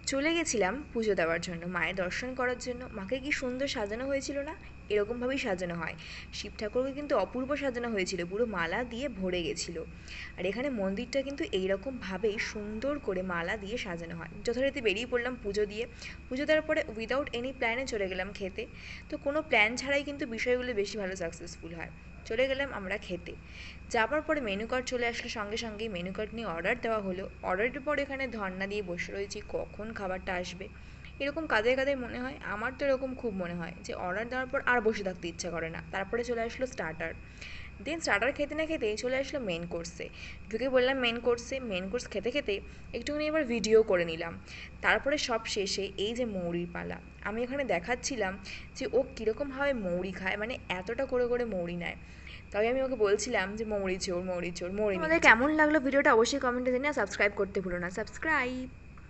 চলে গেছিলাম পুজো দেওয়ার জন্য, মায়ের দর্শন করার জন্য। মাকে কি সুন্দর সাজানো হয়েছিল না? এরকমভাবেই সাজানো হয়। শিব ঠাকুরকে কিন্তু অপূর্ব সাজানো হয়েছিল, পুরো মালা দিয়ে ভরে গেছিলো। আর এখানে মন্দিরটা কিন্তু এইরকমভাবেই সুন্দর করে মালা দিয়ে সাজানো হয়। যথারীতি বেরিয়ে পড়লাম পুজো দিয়ে। পুজো দেওয়ার পরে উইদাউট এনি প্ল্যানে চলে গেলাম খেতে। তো কোনো প্ল্যান ছাড়াই কিন্তু বিষয়গুলো বেশি ভালো সাকসেসফুল হয়। চলে গেলাম আমরা খেতে। যাবার পরে মেনু কার্ড চলে আসলো, সঙ্গে সঙ্গেই মেনু কার্ড নিয়ে অর্ডার দেওয়া হলো। অর্ডারের পর এখানে ধর্না দিয়ে বসে রয়েছি কখন খাবারটা আসবে। এরকম কাঁদে কাঁদে মনে হয়, আমার তো এরকম খুব মনে হয় যে অর্ডার দেওয়ার পর আর বসে থাকতে ইচ্ছা করে না। তারপরে চলে আসলো স্টার্টার। দেন স্টার্টার খেতে না খেতেই চলে আসলো মেন কোর্সে। ঢুকে বললাম মেন কোর্স খেতে খেতে একটুখানি এবার ভিডিও করে নিলাম। তারপরে সব শেষে এই যে মৌরির পালা, আমি এখানে দেখাচ্ছিলাম যে ও কীরকমভাবে মৌরি খায়, মানে এতটা করে করে মৌরি নেয়। তবে আমি ওকে বলছিলাম যে মৌরি চোর মৌরি চোর মৌরি। তোমাদের কেমন লাগলো ভিডিওটা অবশ্যই কমেন্টে জানিয়ে, সাবস্ক্রাইব করতে ভুলো না। সাবস্ক্রাইব।